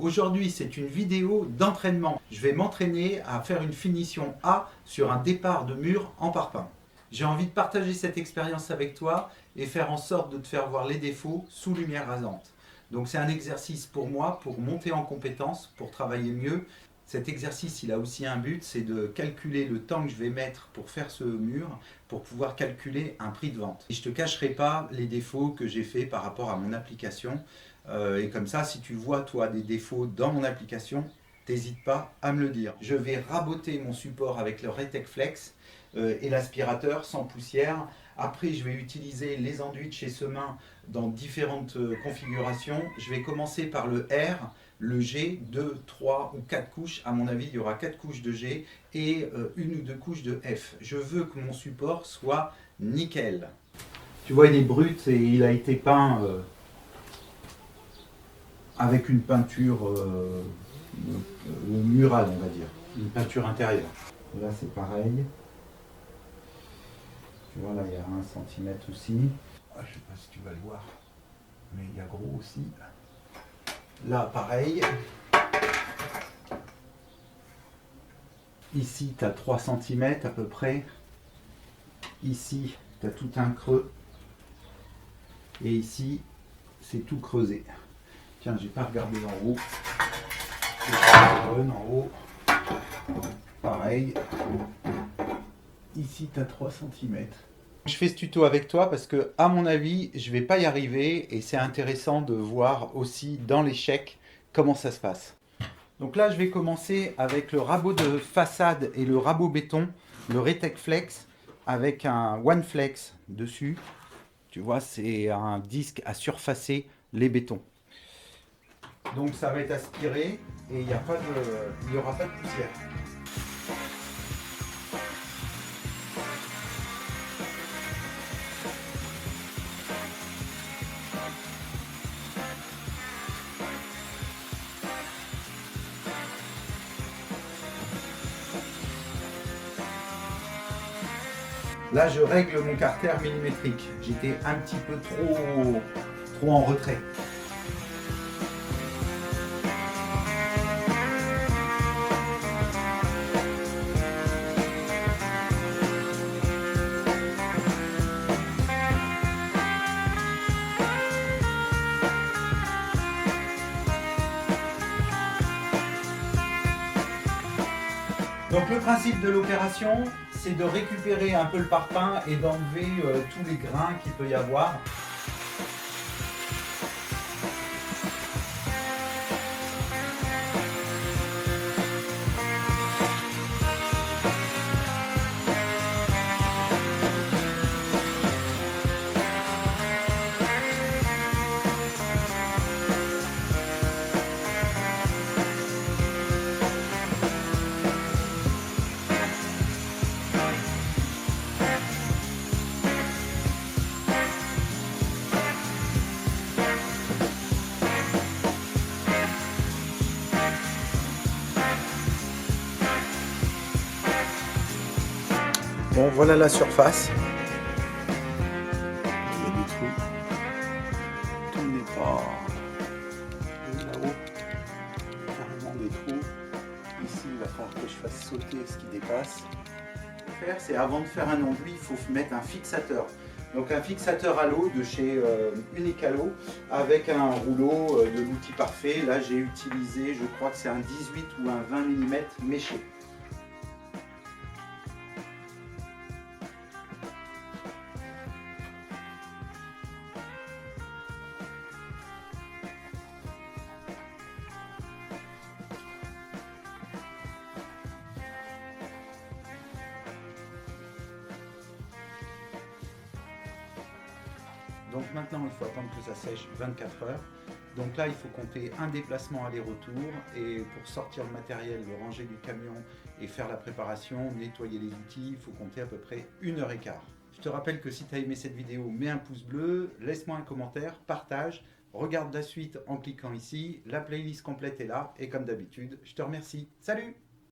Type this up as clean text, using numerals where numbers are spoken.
Aujourd'hui, c'est une vidéo d'entraînement. Je vais m'entraîner à faire une finition A sur un départ de mur en parpaing. J'ai envie de partager cette expérience avec toi et faire en sorte de te faire voir les défauts sous lumière rasante. Donc c'est un exercice pour moi, pour monter en compétence, pour travailler mieux. Cet exercice, il a aussi un but, c'est de calculer le temps que je vais mettre pour faire ce mur, pour pouvoir calculer un prix de vente. Et je ne te cacherai pas les défauts que j'ai fait par rapport à mon application. Et comme ça, si tu vois, toi, des défauts dans mon application, n'hésite pas à me le dire. Je vais raboter mon support avec le Retec Flex et l'aspirateur sans poussière. Après, je vais utiliser les enduits de chez Semain dans différentes configurations. Je vais commencer par le R, le G, 2, 3 ou 4 couches. À mon avis, il y aura 4 couches de G et une ou deux couches de F. Je veux que mon support soit nickel. Tu vois, il est brut et il a été peint avec une peinture murale, on va dire. Une peinture intérieure. Là, c'est pareil. Tu vois, là, il y a 1 cm aussi. Je ne sais pas si tu vas le voir, mais il y a gros aussi. Là, pareil. Ici, tu as 3 cm à peu près. Ici, tu as tout un creux. Et ici, c'est tout creusé. Tiens, j'ai pas regardé en haut. En haut. Pareil. Ici, tu as 3 cm. Je fais ce tuto avec toi parce que, à mon avis, je vais pas y arriver et c'est intéressant de voir aussi dans l'échec comment ça se passe. Donc là, je vais commencer avec le rabot de façade et le rabot béton, le Retec Flex, avec un One Flex dessus. Tu vois, c'est un disque à surfacer les bétons. Donc ça va être aspiré et il n'y aura pas de poussière. Là, je règle mon carter millimétrique. J'étais un petit peu trop en retrait. Donc le principe de l'opération, c'est de récupérer un peu le parpaing et d'enlever tous les grains qu'il peut y avoir. Bon, voilà la surface. Il y a des trous. Tout n'est pas là-haut. Carrément des trous. Ici, il va falloir que je fasse sauter ce qui dépasse. Ce qu'il faut faire, c'est avant de faire un enduit, il faut mettre un fixateur. Donc un fixateur à l'eau de chez Unicalo avec un rouleau de l'outil parfait. Là, j'ai utilisé, je crois que c'est un 18 ou un 20 mm méché. Donc maintenant, il faut attendre que ça sèche 24 heures. Donc là, il faut compter un déplacement aller-retour. Et pour sortir le matériel, le ranger du camion et faire la préparation, nettoyer les outils, il faut compter à peu près 1h15. Je te rappelle que si tu as aimé cette vidéo, mets un pouce bleu, laisse-moi un commentaire, partage, regarde la suite en cliquant ici. La playlist complète est là et comme d'habitude, je te remercie. Salut!